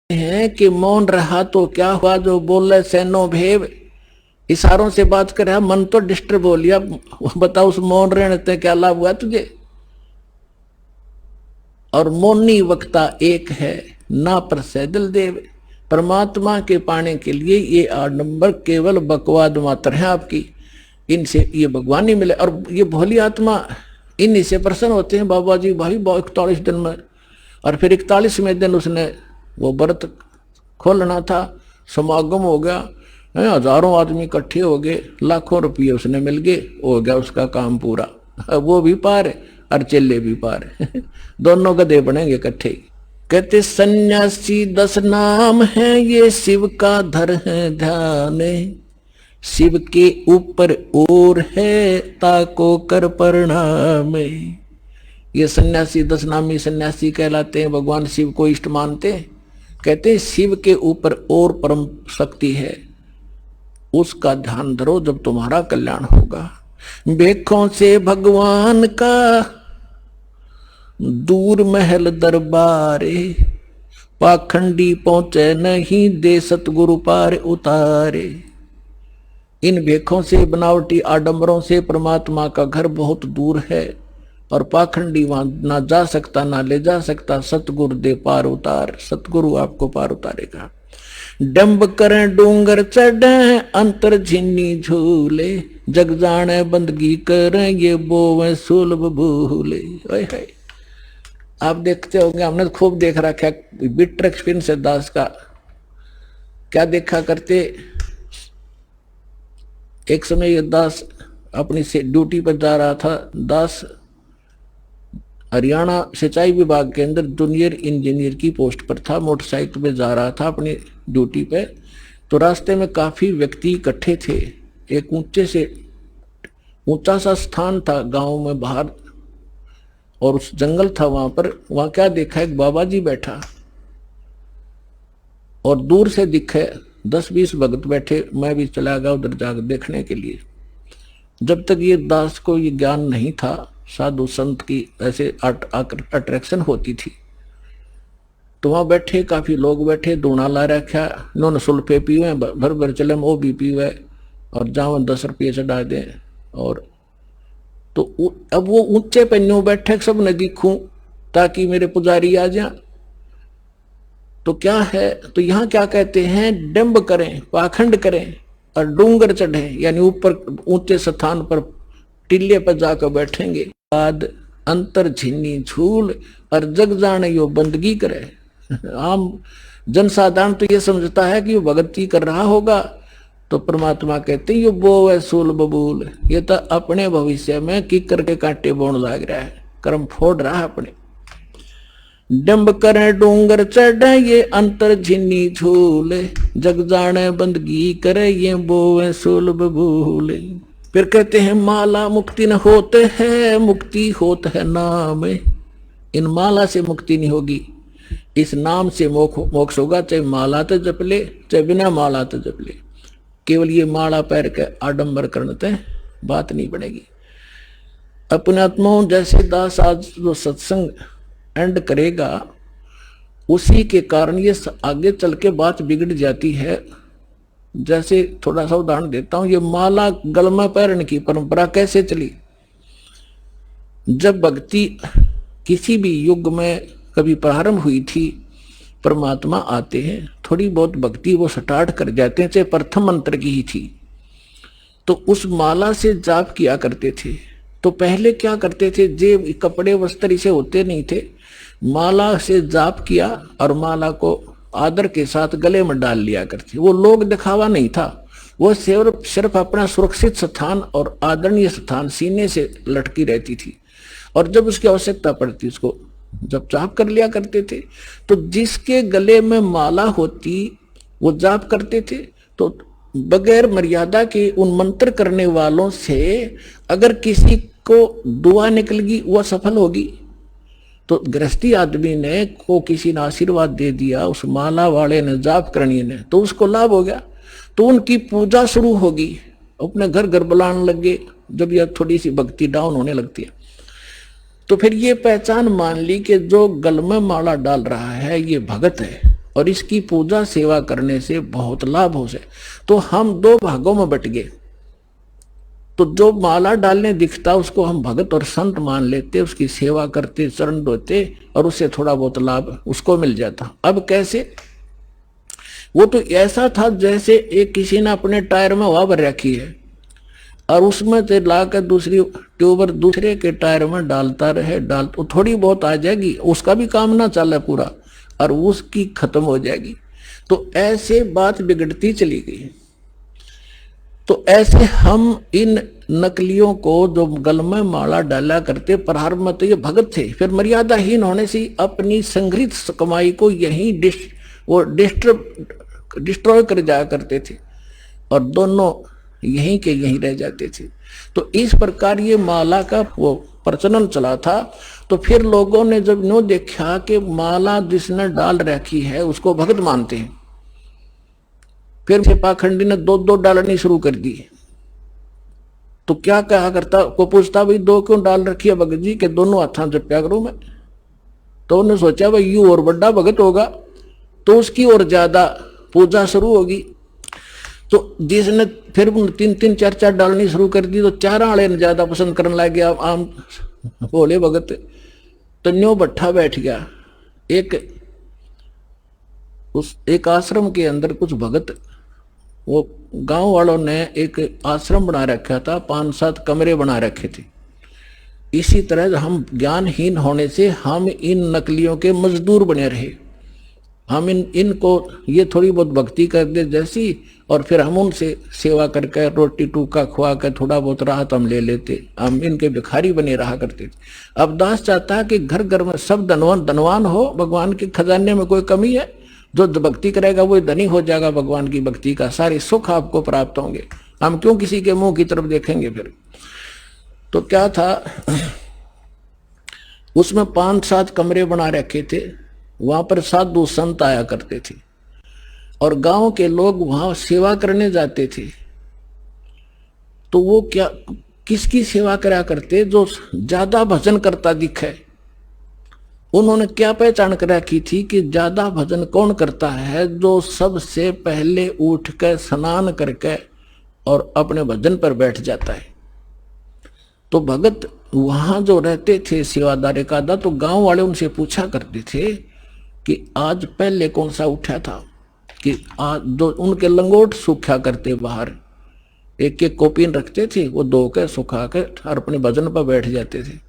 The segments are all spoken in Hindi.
हैं कि मौन रहा तो क्या हुआ, जो बोले सैनो भेव, इशारों से बात कर रहा, मन तो डिस्टर्ब हो लिया। बताओ उस मौन रहने से क्या लाभ हुआ तुझे। और मौनी वक्ता एक है ना पर सैदल देव। परमात्मा के पाने के लिए ये आडंबर केवल बकवाद मात्र है आपकी, इनसे ये भगवान ही मिले। और ये भोली आत्मा इन्हीं से प्रसन्न होते हैं। बाबा जी भाई 41 दिन में, और फिर 41वें दिन उसने वो व्रत खोलना था, समागम हो गया, हजारों आदमी इकट्ठे हो गए, लाखों रुपये उसने मिल गए, हो गया उसका काम पूरा। वो भी पार और चेले भी पार। दोनों गधे बनेंगे इकट्ठे। कहते सन्यासी 10 नाम है, ये शिव का धर है ध्यान, शिव के ऊपर और है ताको कर प्रणाम। ये सन्यासी 10 नामी सन्यासी कहलाते हैं, भगवान शिव को इष्ट मानते हैं। कहते हैं शिव के ऊपर और परम शक्ति है, उसका ध्यान धरो जब तुम्हारा कल्याण होगा। बेखों से भगवान का दूर महल दरबारे, पाखंडी पहुंचे नहीं दे सतगुरु पार उतारे। इन भेखों से बनावटी आडंबरों से परमात्मा का घर बहुत दूर है, और पाखंडी वहां ना जा सकता ना ले जा सकता। सतगुरु दे पार उतार, सतगुरु आपको पार उतारेगा। डंब करें डूंगर चढ़े अंतर झिन्नी झूले, जग जाने बंदगी करें ये बोवे सुलभ भूले। आप देखते होंगे, हमने तो खूब देख रखा है बिटर एक्सपीरियंस है दास का। क्या देखा करते, एक समय ये दास अपनी से ड्यूटी पर जा रहा था। दास हरियाणा सिंचाई विभाग के अंदर जूनियर इंजीनियर की पोस्ट पर था, मोटरसाइकिल पे जा रहा था अपनी ड्यूटी पे। तो रास्ते में काफी व्यक्ति इकट्ठे थे। एक ऊंचा सा स्थान था गांव में बाहर, और उस जंगल था वहां पर। वहां क्या देखा, एक बाबा जी बैठा, और दूर से दिखे 10-20 भगत बैठे। मैं भी चला गया उधर जाकर देखने के लिए। जब तक ये दास को ये ज्ञान नहीं था साधु संत की ऐसे अट्रैक्शन होती थी, तो वहां बैठे काफी लोग बैठे, दूना ला रखा, इन्होंने सुल्फे पीवे, भर भर चले वो भी पीवे, और जाओ 10 रुपये चढ़ा दें। और तो अब वो ऊंचे पे न्यू बैठे, सब ने दिखूं ताकि मेरे पुजारी आ जाए। तो क्या है, तो यहाँ क्या कहते हैं, डंब करें पाखंड करें और डूंगर चढ़े, यानी ऊपर ऊंचे स्थान पर टिल्ले पर जाकर बैठेंगे। बाद अंतर झिन्नी झूल और जग जाने यो बंदगी करे। आम जनसाधारण तो ये समझता है कि वो भक्ति कर रहा होगा, तो परमात्मा कहते हैं यो बो है सूल बबूल, ये तो अपने भविष्य में किकर के कांटे बोन लाग रहा है, कर्म फोड़ रहा है अपने। डंब करे डूंगर चढ़े ये अंतर झिन्नी झूले, जग जाने बंदगी करे ये बोवे सूल बबूल। फिर कहते हैं माला मुक्ति न होते है, मुक्ति होत है नाम। इन माला से मुक्ति नहीं होगी, इस नाम से मोक्ष होगा। चाहे माला तो जप ले, चाहे बिना माला तो जप ले। केवल ये माला पैर के आडंबर करते बात नहीं बनेगी। अपने आत्माओं जैसे दास आज जो सत्संग एंड करेगा, उसी के कारण ये आगे चल के बात बिगड़ जाती है। जैसे थोड़ा सा उदाहरण देता हूं, ये माला गलमा पहनने की परंपरा कैसे चली। जब भक्ति किसी भी युग में कभी प्रारंभ हुई थी, परमात्मा आते हैं, थोड़ी बहुत भक्ति वो स्टार्ट कर जाते हैं, चाहे प्रथम मंत्र की ही थी, तो उस माला से जाप किया करते थे। तो पहले क्या करते थे, जे कपड़े वस्त्र इसे होते नहीं थे, माला से जाप किया और माला को आदर के साथ गले में डाल लिया करते। वो लोग दिखावा नहीं था, वो सिर्फ अपना सुरक्षित स्थान और आदरणीय स्थान सीने से लटकी रहती थी, और जब उसकी आवश्यकता पड़ती उसको जब जाप कर लिया करते थे। तो जिसके गले में माला होती वो जाप करते थे। तो बगैर मर्यादा के उन मंत्र करने वालों से अगर किसी को दुआ निकलेगी वह सफल होगी। तो गृहस्थी आदमी ने को किसी ने आशीर्वाद दे दिया, उस माला वाले ने जाप करनी ने, तो उसको लाभ हो गया। तो उनकी पूजा शुरू होगी, अपने घर घर बुलाने लगे। जब यह थोड़ी सी भक्ति डाउन होने लगती है, तो फिर ये पहचान मान ली कि जो गल में माला डाल रहा है ये भगत है, और इसकी पूजा सेवा करने से बहुत लाभ हो जाए। तो हम दो भागों में बट गए। तो जो माला डालने दिखता उसको हम भगत और संत मान लेते, उसकी सेवा करते, चरण धोते और उससे थोड़ा बहुत लाभ उसको मिल जाता। अब कैसे? वो तो ऐसा था जैसे एक किसी ने अपने टायर में हवा भर रखी है और उसमें से लाकर दूसरी ट्यूबर दूसरे के टायर में डालता रहे, तो थोड़ी बहुत आ जाएगी, उसका भी काम ना चले पूरा और उसकी खत्म हो जाएगी। तो ऐसे बात बिगड़ती चली गई। तो ऐसे हम इन नकलियों को जो गल में माला डाला करते, प्रारंभ में तो ये भगत थे, फिर मर्यादाहीन होने से अपनी संग्रहित कमाई को यहीं डिस्ट्रॉय कर जाया करते थे और दोनों यहीं के यहीं रह जाते थे। तो इस प्रकार ये माला का वो प्रचलन चला था। तो फिर लोगों ने जब नो देखा कि माला जिसने डाल रखी है उसको भगत मानते हैं, फिर से पाखंडी ने दो दो डालनी शुरू कर दी। तो क्या कहा करता को पूछता, भाई दो क्यों डाल रखी है भगत जी के? दोनों हाथों जप्या करूं मैं। तो उन्होंने सोचा भाई यू और बड़ा भगत होगा तो उसकी और ज्यादा पूजा शुरू होगी। तो जिसने फिर तीन तीन चार चार डालनी शुरू कर दी तो चारा वाले ने ज्यादा पसंद करने लग गया आम भोले भगत। तो न्यो भट्ठा बैठ गया। एक आश्रम के अंदर कुछ भगत, वो गांव वालों ने एक आश्रम बना रखा था, 5-7 कमरे बना रखे थे। इसी तरह हम ज्ञानहीन होने से हम इन नकलियों के मजदूर बने रहे। हम इनको ये थोड़ी बहुत भक्ति कर दे जैसी, और फिर हम उनसे सेवा करके रोटी टूका खुआ कर थोड़ा बहुत राहत हम ले लेते, हम इनके भिखारी बने रहा करते थे। अब दास चाहता है कि घर घर में सब धनवान हो, भगवान के खजाने में कोई कमी है? जो भक्ति करेगा वो धनी हो जाएगा, भगवान की भक्ति का सारे सुख आपको प्राप्त होंगे। हम क्यों किसी के मुंह की तरफ देखेंगे फिर? तो क्या था, उसमें 5-7 कमरे बना रखे थे। वहां पर साधु संत आया करते थे और गांव के लोग वहां सेवा करने जाते थे। तो वो क्या किसकी सेवा करा करते? जो ज्यादा भजन करता दिखे। उन्होंने क्या पहचान कर रखी थी कि ज्यादा भजन कौन करता है? जो सबसे पहले उठ कर स्नान करके और अपने भजन पर बैठ जाता है। तो भगत वहां जो रहते थे सेवादार का, तो गांव वाले उनसे पूछा करते थे कि आज पहले कौन सा उठा था, कि आज जो उनके लंगोट सूखा करते बाहर, एक एक कोपीन रखते थे, वो धो के सुखा के और अपने भजन पर बैठ जाते थे।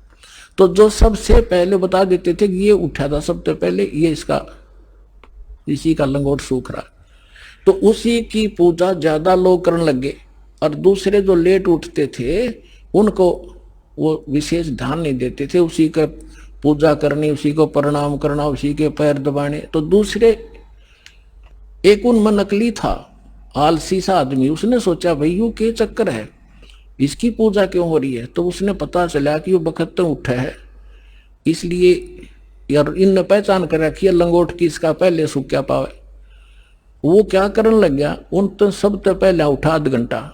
तो जो सबसे पहले बता देते थे कि ये उठा था सबसे पहले, ये इसी का लंगोट सूख रहा, तो उसी की पूजा ज्यादा लोग करने लगे। और दूसरे जो लेट उठते थे उनको वो विशेष ध्यान नहीं देते थे, उसी का पूजा करनी, उसी को प्रणाम करना, उसी के पैर दबाने। तो दूसरे एक उनमें नकली था, आलसी सा आदमी, उसने सोचा भाई यू क्या चक्कर है, इसकी पूजा क्यों हो रही है? तो उसने पता चला कि वो बखत उठा है, इसलिए यार इनने पहचान कर रखी है लंगोट की, इसका पहले सूख क्या पावे। वो क्या करने लग गया, उन तो सबसे पहले उठा आध घंटा,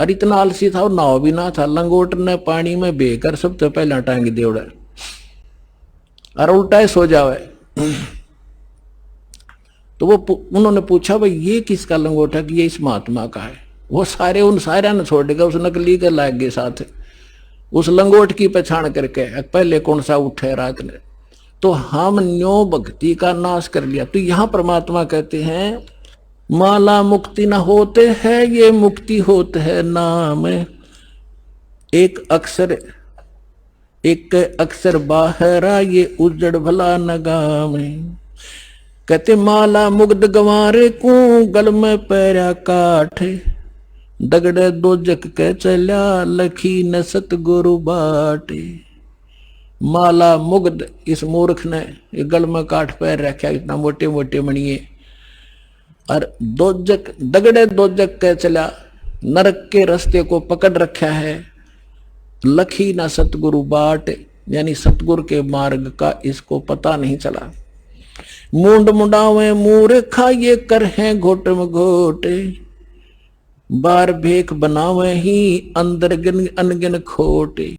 और इतना आलसी था, और नाव भी ना था, लंगोट ने पानी में बेकर सबसे पहले टांग दे उड़ा और उल्टा सो जावे। तो वो उन्होंने पूछा भाई ये किसका लंगोट है? कि ये इस महात्मा का है। वो सारे उन सारे ने छोड़ देगा, उस नकली के लाग गए साथ, उस लंगोट की पहचान करके पहले कौन सा उठे रात ने। तो हम न्यो भक्ति का नाश कर लिया। तो यहां परमात्मा कहते हैं माला मुक्ति न होते है, ये मुक्ति होते है नाम। एक अक्षर बाहरा, ये उजड़ भला नगाम। कहते माला मुग्ध गंवारे को, गल में पैरा काठ, दगड़े दो जग के चल्या, लखी न सतगुरु बाटे। माला मुग्ध, इस मूर्ख ने गल में काठ पैर रखा, इतना मोटे मोटे मणिये, और दगड़े दो जग के चला, नरक के रास्ते को पकड़ रखा है। लखी ना सतगुरु बाट, यानी सतगुरु के मार्ग का इसको पता नहीं चला। मुंड मुंडावे मूर्खा, ये कर है घोट में घोटे, बार भेख बनावे ही अंदर अनगिन खोटे।